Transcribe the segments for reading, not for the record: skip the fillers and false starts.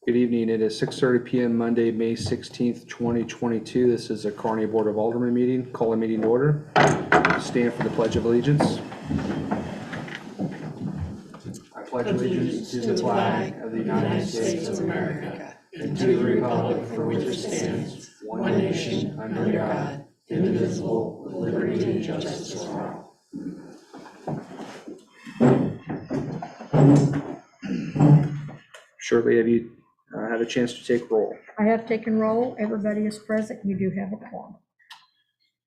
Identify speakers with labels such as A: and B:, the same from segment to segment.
A: Good evening. It is 6:30 p.m. Monday, May 16th, 2022. This is a Kearney Board of Aldermen meeting. Call a meeting to order. Stand for the Pledge of Allegiance. I pledge allegiance to the flag of the United States of America and to the republic for which it stands, one nation, under God, indivisible, with liberty and justice for all. Shirley, have you had a chance to take roll?
B: I have taken roll. Everybody is present. You do have a quorum.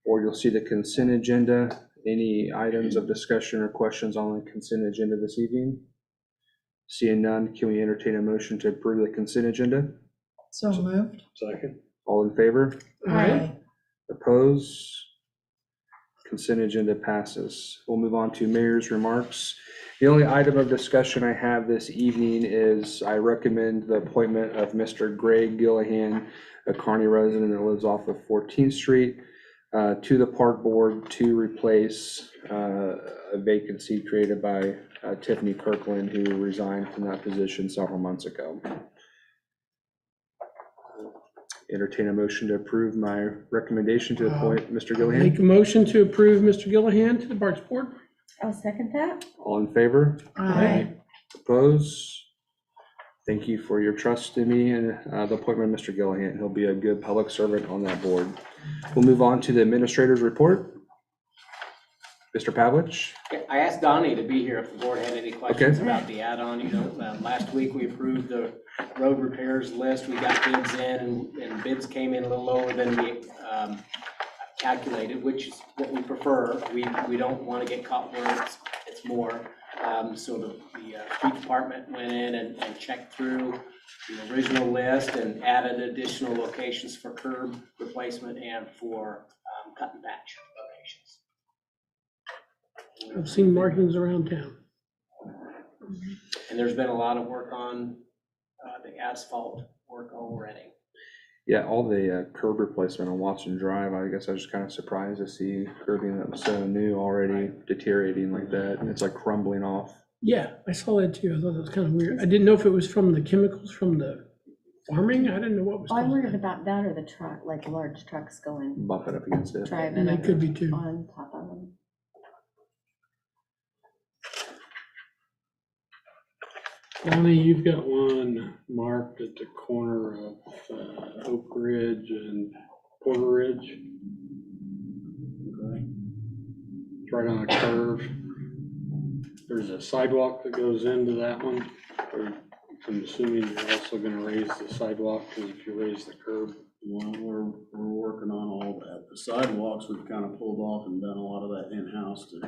A: Or you'll see the consent agenda. Any items of discussion or questions on the consent agenda this evening? Seeing none, can we entertain a motion to approve the consent agenda?
C: So moved.
A: Second. All in favor?
C: Aye.
A: Opposed? Consent agenda passes. We'll move on to mayor's remarks. The only item of discussion I have this evening is I recommend the appointment of Mr. Greg Gillahan, a Kearney resident that lives off of 14th Street, to the park board to replace a vacancy created by Tiffany Kirkland, who resigned from that position several months ago. Entertain a motion to approve my recommendation to appoint Mr. Gillahan.
D: Make a motion to approve Mr. Gillahan to the Parks Board.
B: I'll second that.
A: All in favor?
C: Aye.
A: Opposed? Thank you for your trust in me and the appointment of Mr. Gillahan. He'll be a good public servant on that board. We'll move on to the administrator's report. Mr. Pavlich?
E: I asked Donnie to be here if the board had any questions about the add-on. You know, last week we approved the road repairs list. We got bids in, and bids came in a little lower than we calculated, which is what we prefer. We don't want to get caught where it's more. So the street department went in and checked through the original list and added additional locations for curb replacement and for cut and patch locations.
D: I've seen markings around town.
E: And there's been a lot of work on the asphalt work already.
A: Yeah, all the curb replacement on Watson Drive, I guess I was just kind of surprised to see curbing that was so new already deteriorating like that, and it's like crumbling off.
D: Yeah, I saw that too. I thought that was kind of weird. I didn't know if it was from the chemicals from the farming. I didn't know what was
F: I
D: causing
F: wondered
D: it.
F: about that or the truck, like large trucks going,
A: Bumping up against it.
F: driving
D: And that could be too.
F: on top of them.
G: Donnie, you've got one marked at the corner of Oak Ridge and Porter Ridge. Okay. It's right on a curve. There's a sidewalk that goes into that one. I'm assuming you're also gonna raise the sidewalk, because if you raise the curb.
H: Well, we're working on all that. The sidewalks, we've kind of pulled off and done a lot of that in-house to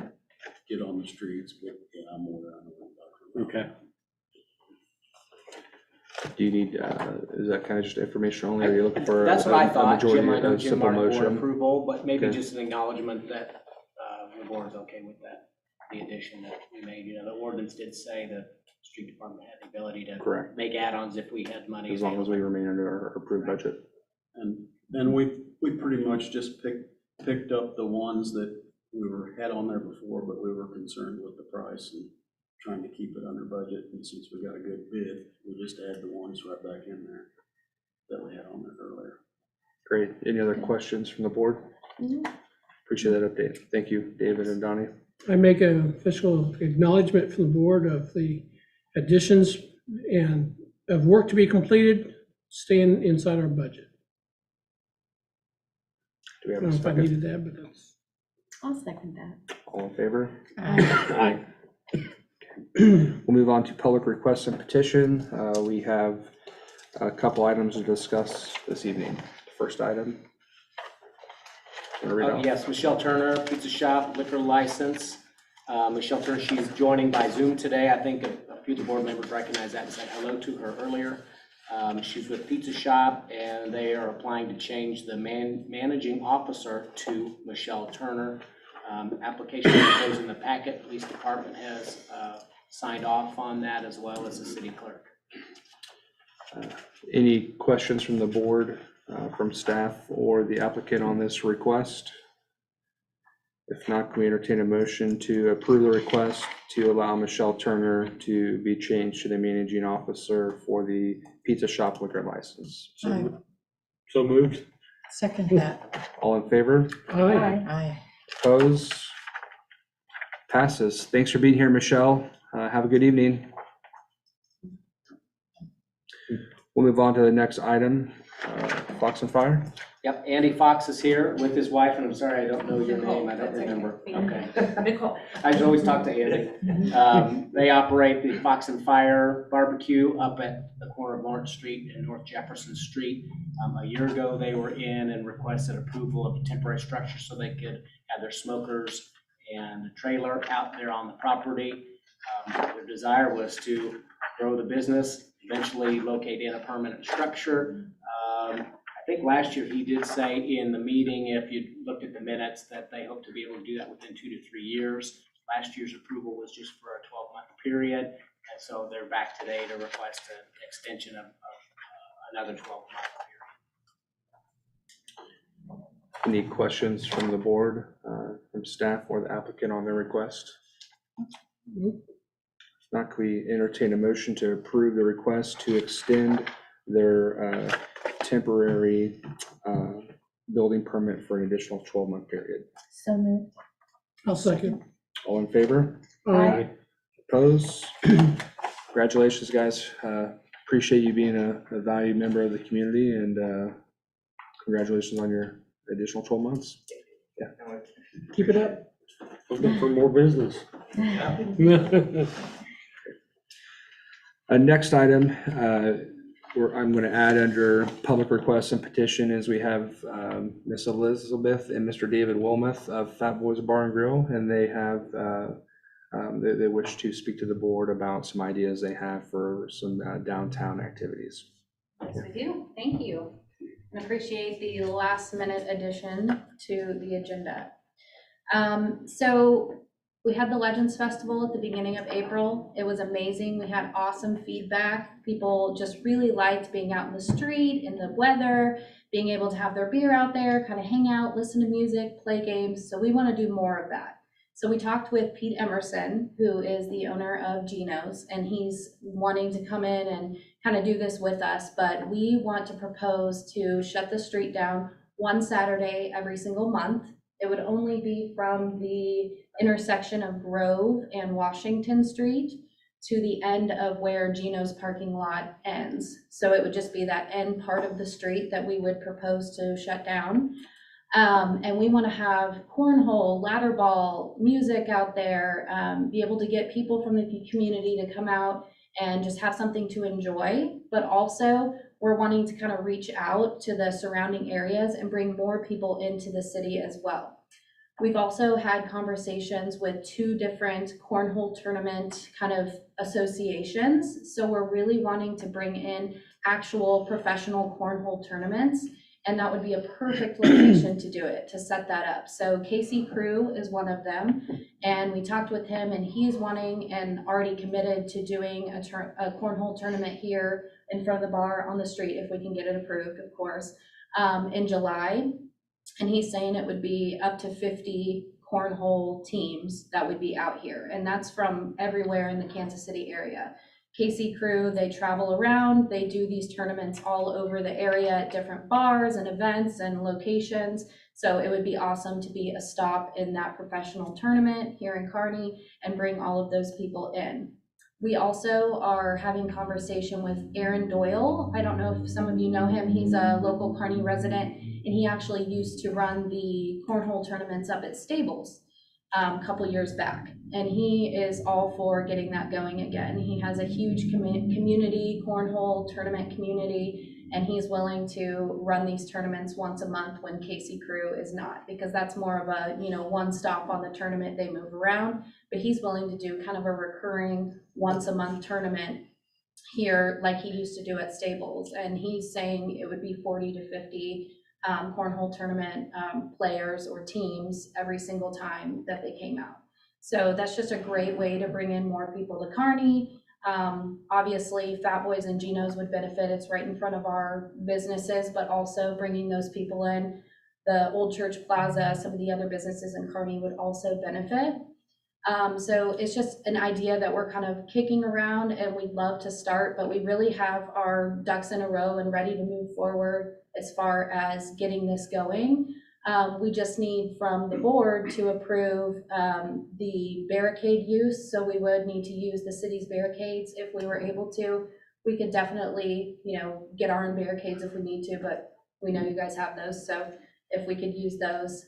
H: get on the streets, but yeah, I'm more than
G: Okay.
A: Do you need, is that kind of just information only, or are you looking for
E: That's what I
A: a
E: thought,
A: majority,
E: Jim. I know
A: a
E: Jim
A: simple
E: wanted board
A: motion?
E: approval, but maybe
A: Okay.
E: just an acknowledgement that the board is okay with that, the addition that we made. You know, the ordinance did say the street department had the ability to
A: Correct,
E: make add-ons if we had money.
A: as long as we remain under our approved budget.
H: And we pretty much just picked up the ones that we had on there before, but we were concerned with the price and trying to keep it under budget. And since we got a good bid, we just add the ones right back in there that we had on there earlier.
A: Great. Any other questions from the board? Appreciate that update. Thank you, David and Donnie.
D: I make an official acknowledgement from the board of the additions and of work to be completed, staying inside our budget.
A: Do we
D: I
A: have
D: don't
A: a
D: know if I
A: second?
D: needed that, but that's.
F: I'll second that.
A: All in favor?
G: Aye.
A: We'll move on to public requests and petition. We have a couple items to discuss this evening. First item.
E: Yes, Michelle Turner, pizza shop, liquor license. Michelle Turner, she's joining by Zoom today. I think a few of the board members recognize that and said hello to her earlier. She's with Pizza Shop, and they are applying to change the managing officer to Michelle Turner. Application goes in the packet. Police department has signed off on that, as well as the city clerk.
A: Any questions from the board, from staff or the applicant on this request? If not, can we entertain a motion to approve the request to allow Michelle Turner to be changed to the managing officer for the pizza shop liquor license?
C: Aye.
G: So moved.
C: Second that.
A: All in favor?
D: Aye.
C: Aye.
A: Opposed? Passes. Thanks for being here, Michelle. Have a good evening. We'll move on to the next item, Fox and Fire.
E: Yep, Andy Fox is here with his wife, and I'm sorry, I don't know your name, I don't
F: That's okay.
E: remember. Okay.
F: Nicole.
E: I should always talk to Andy. They operate the Fox and Fire Barbecue up at the corner of Lawrence Street and North Jefferson Street. A year ago, they were in and requested approval of a temporary structure so they could have their smokers and a trailer out there on the property. Their desire was to grow the business, eventually locate in a permanent structure. I think last year he did say in the meeting, if you looked at the minutes, that they hope to be able to do that within 2 to 3 years. Last year's approval was just for a 12-month period, and so they're back today to request an extension of another 12-month period.
A: Any questions from the board, from staff or the applicant on their request? If not, can we entertain a motion to approve the request to extend their temporary building permit for an additional 12-month period?
F: So moved.
D: I'll second.
A: All in favor?
D: Aye.
A: Opposed? Congratulations, guys. Appreciate you being a valued member of the community, and congratulations on your additional 12 months.
D: Keep it up.
G: Looking for more business.
A: Next item, I'm going to add under public requests and petition is we have Miss Elizabeth and Mr. David Wilmoth of Fat Boys Bar and Grill, and they have they wish to speak to the board about some ideas they have for some downtown activities.
I: Yes, we do. Thank you. And appreciate the last minute addition to the agenda. So we had the Legends Festival at the beginning of April. It was amazing. We had awesome feedback. People just really liked being out in the street, in the weather, being able to have their beer out there, kind of hang out, listen to music, play games. So we want to do more of that. So we talked with Pete Emerson, who is the owner of Geno's, and he's wanting to come in and kind of do this with us. But we want to propose to shut the street down one Saturday every single month. It would only be from the intersection of Grove and Washington Street to the end of where Geno's parking lot ends. So it would just be that end part of the street that we would propose to shut down. And we want to have cornhole, ladder ball, music out there, be able to get people from the community to come out and just have something to enjoy. But also we're wanting to kind of reach out to the surrounding areas and bring more people into the city as well. We've also had conversations with 2 different cornhole tournament kind of associations. So we're really wanting to bring in actual professional cornhole tournaments, and that would be a perfect location to do it, to set that up. So Casey Crew is one of them, and we talked with him, and he's wanting and already committed to doing a cornhole tournament here in front of the bar on the street, if we can get it approved, of course, in July. And he's saying it would be up to 50 cornhole teams that would be out here. And that's from everywhere in the Kansas City area. Casey Crew, they travel around, they do these tournaments all over the area at different bars and events and locations. So it would be awesome to be a stop in that professional tournament here in Kearney and bring all of those people in. We also are having conversation with Aaron Doyle. I don't know if some of you know him. He's a local Kearney resident, and he actually used to run the cornhole tournaments up at Stables a couple years back. And he is all for getting that going again. He has a huge community, cornhole tournament community, and he's willing to run these tournaments once a month when Casey Crew is not, because that's more of a, one stop on the tournament, they move around, but he's willing to do kind of a recurring once a month tournament here like he used to do at Stables. And he's saying it would be 40 to 50 cornhole tournament players or teams every single time that they came out. So that's just a great way to bring in more people to Kearney. Obviously, Fat Boys and Geno's would benefit. It's right in front of our businesses, but also bringing those people in. the Old Church Plaza, some of the other businesses in Kearney would also benefit. So it's just an idea that we're kind of kicking around and we'd love to start, but we really have our ducks in a row and ready to move forward as far as getting this going. We just need from the board to approve the barricade use. So we would need to use the city's barricades if we were able to. We could definitely, get our own barricades if we need to, but we know you guys have those. So if we could use those.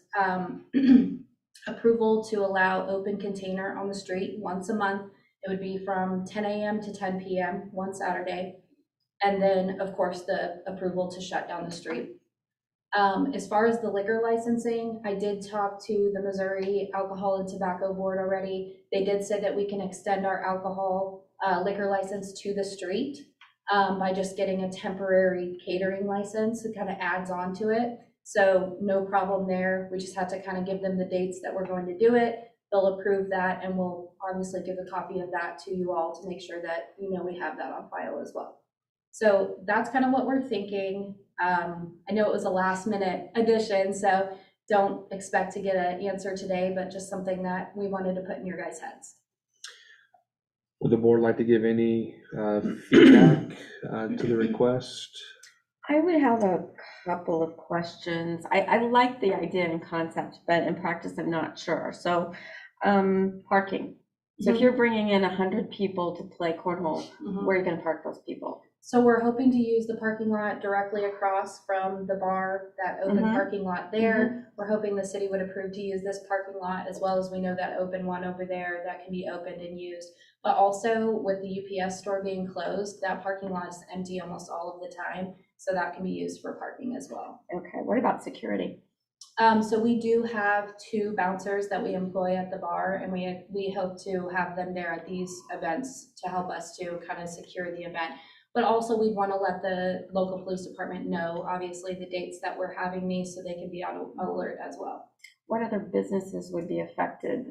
I: Approval to allow open container on the street once a month. It would be from 10 a.m. to 10 p.m. one Saturday. And then, of course, the approval to shut down the street. As far as the liquor licensing, I did talk to the Missouri Alcohol and Tobacco Board already. They did say that we can extend our alcohol liquor license to the street by just getting a temporary catering license. It kind of adds on to it. So no problem there. We just had to kind of give them the dates that we're going to do it. They'll approve that, and we'll obviously give a copy of that to you all to make sure that we have that on file as well. So that's kind of what we're thinking. I know it was a last minute addition, so don't expect to get an answer today, but just something that we wanted to put in your guys' heads.
A: Would the board like to give any feedback to the request?
F: I would have a couple of questions. I like the idea and concept, but in practice, I'm not sure. So, parking. So if you're bringing in 100 people to play cornhole, where are you going to park those people?
I: So we're hoping to use the parking lot directly across from the bar, that open parking lot there. We're hoping the city would approve to use this parking lot, as well as we know that open one over there that can be opened and used. But also with the UPS store being closed, that parking lot is empty almost all of the time. So that can be used for parking as well.
F: Okay, what about security?
I: So we do have 2 bouncers that we employ at the bar, and we hope to have them there at these events to help us to kind of secure the event. But also we'd want to let the local police department know, obviously, the dates that we're having these so they can be on alert as well.
F: What other businesses would be affected?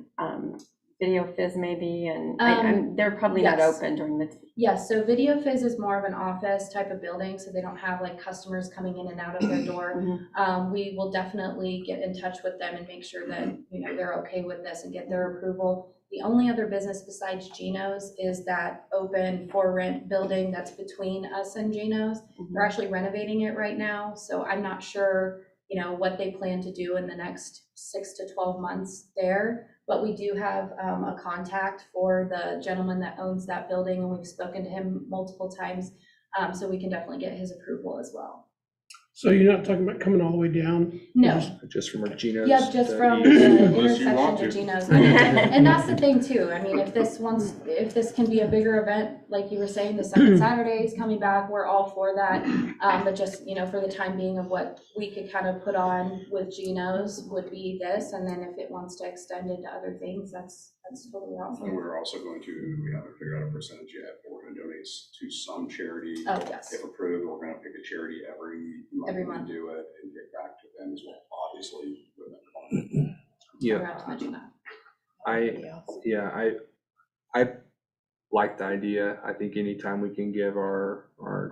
F: Video Fizz maybe, and they're probably not open during the.
I: Yes, so Video Fizz is more of an office type of building, so they don't have like customers coming in and out of their door. We will definitely get in touch with them and make sure that they're okay with this and get their approval. The only other business besides Geno's is that open for rent building that's between us and Geno's. They're actually renovating it right now, so I'm not sure what they plan to do in the next 6 to 12 months there. But we do have a contact for the gentleman that owns that building, and we've spoken to him multiple times, so we can definitely get his approval as well.
D: So you're not talking about coming all the way down?
I: No,
A: Just from Regina's?
I: yep, just
A: to
I: from
A: east?
I: the
G: Unless you
I: intersection
G: want
I: to
G: to.
I: Geno's. And that's the thing too, I mean, if this can be a bigger event, like you were saying, the second Saturday is coming back, we're all for that. But just, for the time being of what we could kind of put on with Geno's would be this, and then if it wants to extend into other things, that's totally awesome.
J: And we're also going to, we haven't figured out a percentage yet, but we're going to donate to some charity.
I: Oh, yes.
J: If approved, we're going to pick a charity every month. Do it and get back to them as well, obviously. With them.
A: Yeah,
I: Forgot to mention that.
A: I like the idea. I think anytime we can give our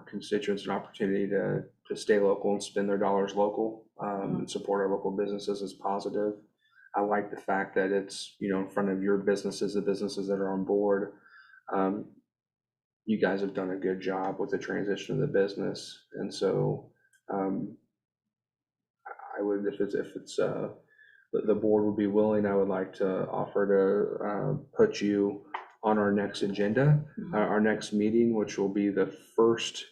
A: constituents an opportunity to stay local and spend their dollars local, and support our local businesses is positive. I like the fact that it's, in front of your businesses, the businesses that are on board. You guys have done a good job with the transition of the business. And so, I would, if it's the board would be willing, I would like to offer to put you on our next agenda, our next meeting, which will be the first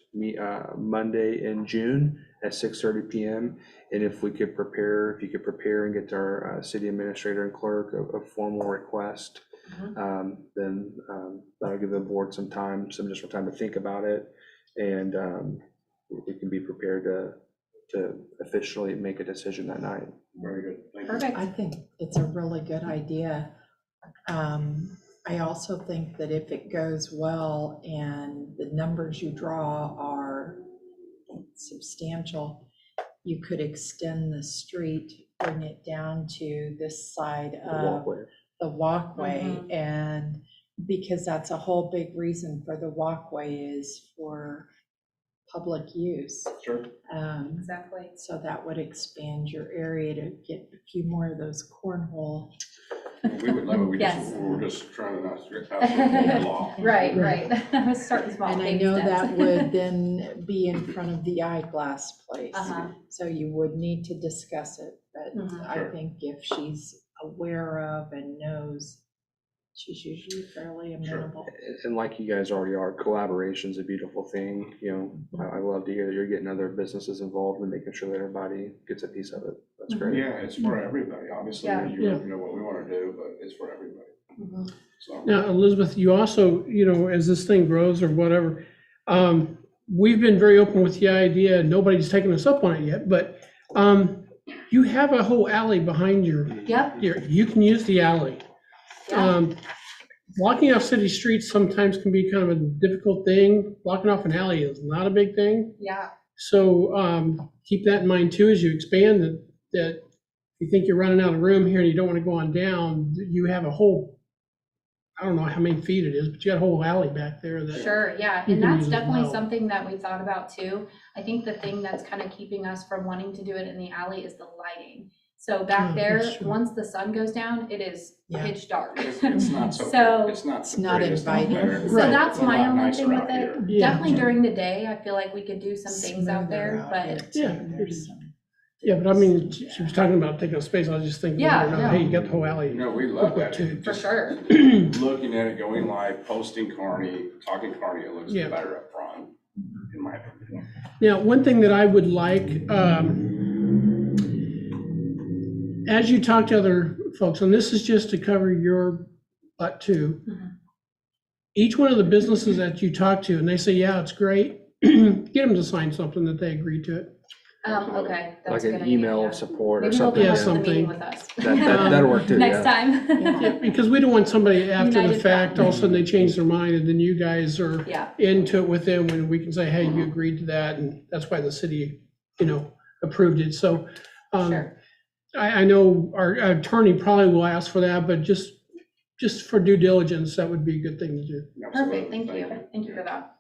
A: Monday in June at 6:30 p.m. And if you could prepare and get to our city administrator and clerk a formal request, then that'll give the board some additional time to think about it, and we can be prepared to officially make a decision that night.
J: Very good. Thank you.
I: Perfect.
C: I think it's a really good idea. I also think that if it goes well and the numbers you draw are substantial, you could extend the street, bring it down to this side of the walkway. And because that's a whole big reason for the walkway is for public use.
J: Sure.
I: Exactly.
C: So that would expand your area to get a few more of those cornhole.
J: We would love it,
I: Yes.
J: we're just trying to not to absolutely law.
I: Right, right. Starting small.
C: And I
I: baby
C: know
I: steps.
C: that would then be in front of the eyeglass place.
I: Uh-huh.
C: So you would need to discuss it, but
I: Mhm.
C: I
J: Sure.
C: think if she's aware of and knows, she's usually fairly amenable.
A: And like you guys already are, collaboration's a beautiful thing, you know, I love to hear that you're getting other businesses involved and making sure that everybody gets a piece of it. That's great.
J: Yeah, it's for everybody, obviously,
I: Yeah.
J: you know what we want to do, but it's for everybody,
I: Mhm.
J: so.
D: Now, Elizabeth, you also, you know, as this thing grows or whatever, we've been very open with the idea, nobody's taken us up on it yet, but you have a whole alley behind
I: Yep.
D: you can use the alley.
I: Yeah.
D: Blocking off city streets sometimes can be kind of a difficult thing. Blocking off an alley is not a big thing.
I: Yeah.
D: So keep that in mind too as you expand that you think you're running out of room here and you don't want to go on down, you have a whole, I don't know how many feet it is, but you got a whole alley back there that.
I: Sure, yeah,
D: You
I: and
D: can
I: that's
D: use it
I: definitely
D: well.
I: something that we thought about too. I think the thing that's kind of keeping us from wanting to do it in the alley is the lighting. So back
D: Oh,
I: there,
D: that's true.
I: once the sun goes down, it is
C: Yeah.
I: pitch dark.
J: It's not so,
I: So-
J: it's not
C: It's
J: the
C: not
J: prettiest out
C: inviting.
J: there.
I: So
D: Right.
I: that's
J: It's a
I: my
J: lot
I: only
J: nicer
I: thing with
J: out
I: it.
J: here.
D: Yeah.
I: Definitely during the day, I feel like we could do some things out there,
C: Smoother out here,
I: but
C: too.
D: Yeah.
C: There's some-
D: Yeah, but I mean, she was talking about taking up space. I was just thinking,
I: Yeah,
D: you know,
I: no.
D: hey, you got the whole alley.
J: No, we love that.
D: Too.
I: for sure.
J: Looking at it, going live, posting Carney, talking Carney, it looks
D: Yeah.
J: better up front, in my opinion.
D: Now, one thing that I would like, as you talk to other folks, and this is just to cover your butt too,
I: Mhm.
D: each one of the businesses that you talk to, and they say, yeah, it's great, get them to sign something that they agree to it.
I: Okay, that's
A: Like
I: a good
A: an
I: idea,
A: email
I: yeah.
A: of support or
I: Maybe they'll
A: something.
I: come
D: Yeah,
I: up to the meeting
D: something.
I: with us.
A: That'll work too,
I: Next
A: yeah.
I: time.
D: Yeah, because we don't want somebody after the
I: United
D: fact,
I: front.
D: all of a sudden they change their mind, and then you guys are
I: Yeah,
D: into it with them, when we can say, hey, you agreed to that, and that's why the city, you know, approved it. So
I: sure.
D: I know our attorney probably will ask for that, but just for due diligence, that would be a good thing to do.
I: Perfect, thank you. Thank you for that.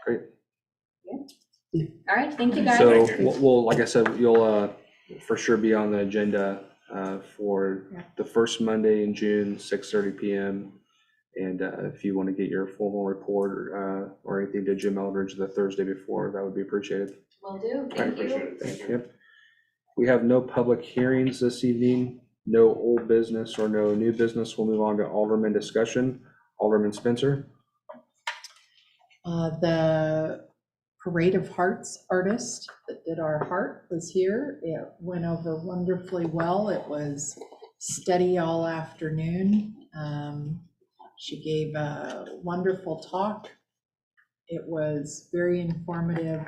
A: Great.
I: All right, thank you guys.
A: So we'll, like I said, you'll for sure be on the agenda for the first Monday in June, 6:30 PM. And if you want to get your formal report or anything to Jim Eldridge the Thursday before, that would be appreciated.
I: Will do,
J: I
I: thank
J: appreciate
I: you.
J: it, thank you.
A: Yep. We have no public hearings this evening, no old business or no new business. We'll move on to Alderman discussion. Alderman Spencer.
C: The Parade of Hearts artist that did our heart was here. It went over wonderfully well. It was steady all afternoon. She gave a wonderful talk. It was very informative,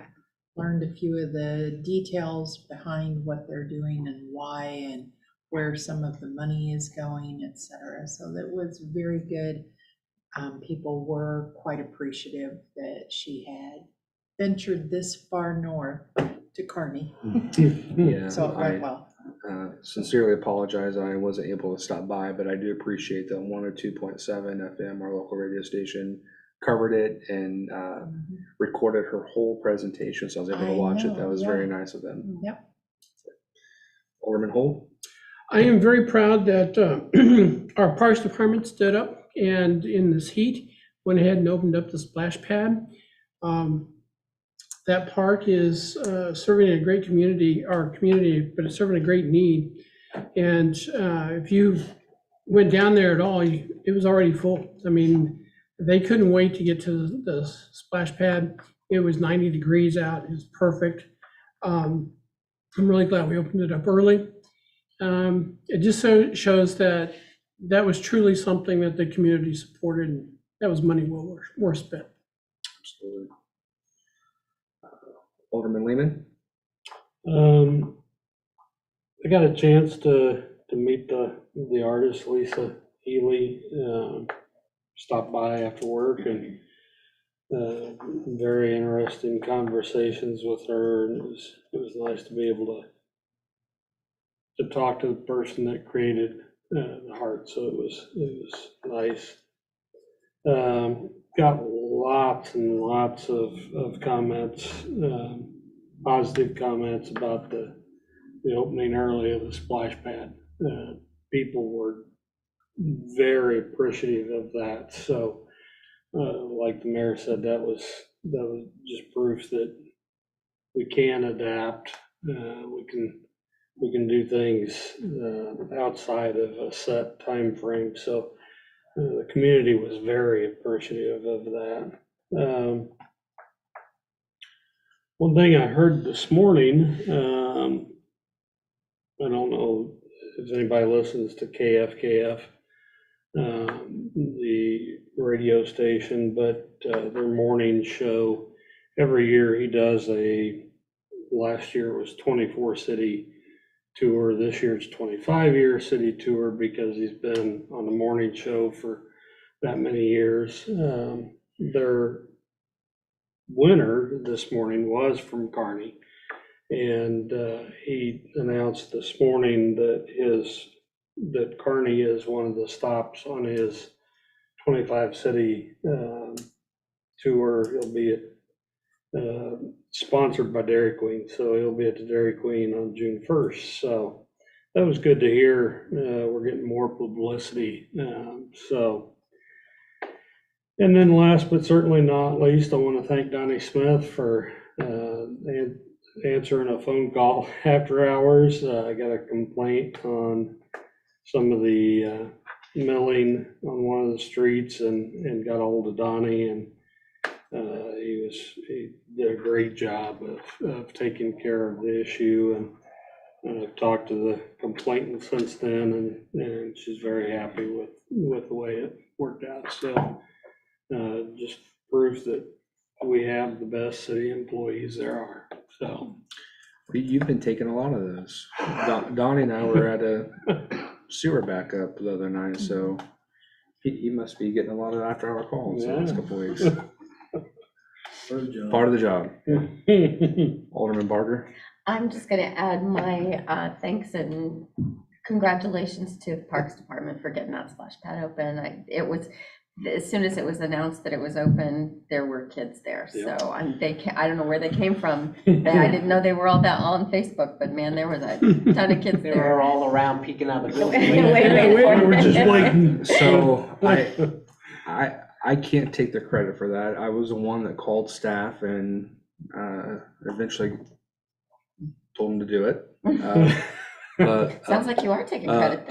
C: learned a few of the details behind what they're doing and why and where some of the money is going, et cetera. So that was very good. People were quite appreciative that she had ventured this far north to Kearney.
A: Yeah,
C: So it went well.
A: sincerely apologize. I wasn't able to stop by, but I do appreciate that 102.7 FM, our local radio station, covered it and recorded her whole presentation. So I was able to
C: I
A: watch it.
C: know,
A: That was
C: yeah.
A: very nice of them.
C: Yep.
A: Alderman Holt.
D: I am very proud that our Parks Department stood up and in this heat, went ahead and opened up the splash pad. That park is serving a great community, but it's serving a great need. And if you went down there at all, it was already full. I mean, they couldn't wait to get to the splash pad. It was 90 degrees out. It was perfect. I'm really glad we opened it up early. It just shows that was truly something that the community supported, and that was money well spent.
A: Absolutely. Alderman Lehman.
G: I got a chance to meet the artist, Lisa Healy, stopped by after work, and very interesting conversations with her, and it was nice to be able to talk to the person that created the heart, so it was nice. Got a lots and lots of comments, positive comments about the opening early of the splash pad. People were very appreciative of that. So, like the mayor said, that was just proof that we can adapt. We can do things outside of a set time frame. So the community was very appreciative of that. One thing I heard this morning, I don't know if anybody listens to KFKF, the radio station, but their morning show, every year he does last year was 24 city tour. This year it's 25-year city tour because he's been on the morning show for that many years. Their winner this morning was from Kearney, and he announced this morning that Kearney is one of the stops on his 25 city tour. He'll be sponsored by Dairy Queen, so he'll be at the Dairy Queen on June 1st. So that was good to hear. We're getting more publicity. And then last but certainly not least, I want to thank Donnie Smith for answering a phone call after hours. I got a complaint on some of the milling on one of the streets and got a hold of Donnie, and he did a great job of taking care of the issue, and I've talked to the complainant since then, and she's very happy with the way it worked out. So just proof that we have the best city employees there are. So
A: You've been taking a lot of those. Donnie and I were at a sewer backup the other night, so he must be getting a lot of after-hour calls the last couple weeks. Part of the job. Alderman Barger.
F: I'm just gonna add my thanks and congratulations to the Parks Department for getting that splash pad open. It was, as soon as it was announced that it was open, there were kids there.
G: Yeah.
F: So I don't know where they came from. I didn't know they were all on Facebook, but man, there was a ton of kids
E: They
F: there.
E: were all around peeking out the building.
F: Wait,
G: we're just waiting.
A: So I can't take the credit for that. I was the one that called staff and eventually told them to do it.
F: Sounds like you are taking credit.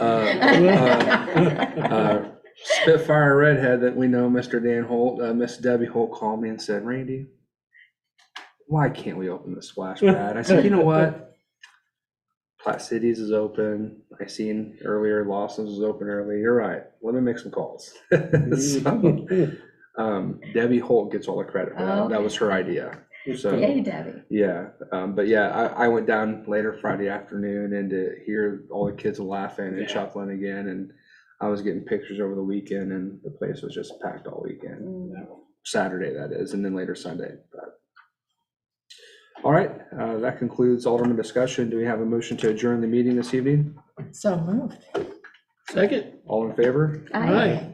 A: Spitfire Redhead that we know, Mr. Dan Holt, Miss Debbie Holt called me and said, Randy, why can't we open the splash pad? I said, you know what? Platte Cities is open. I seen earlier Lawson's was open early. You're right. Let me make some calls. So, Debbie Holt gets all the credit for that.
F: Oh,
A: That was her idea. So
F: Yay, Debbie.
A: yeah, but yeah, I went down later Friday afternoon and to hear all the kids laughing and chuckling again, and I was getting pictures over the weekend, and the place was just packed all weekend. Saturday, that is, and then later Sunday. But all right, that concludes Alderman discussion. Do we have a motion to adjourn the meeting this evening?
C: So moved.
D: Second.
A: All in favor?
F: Aye.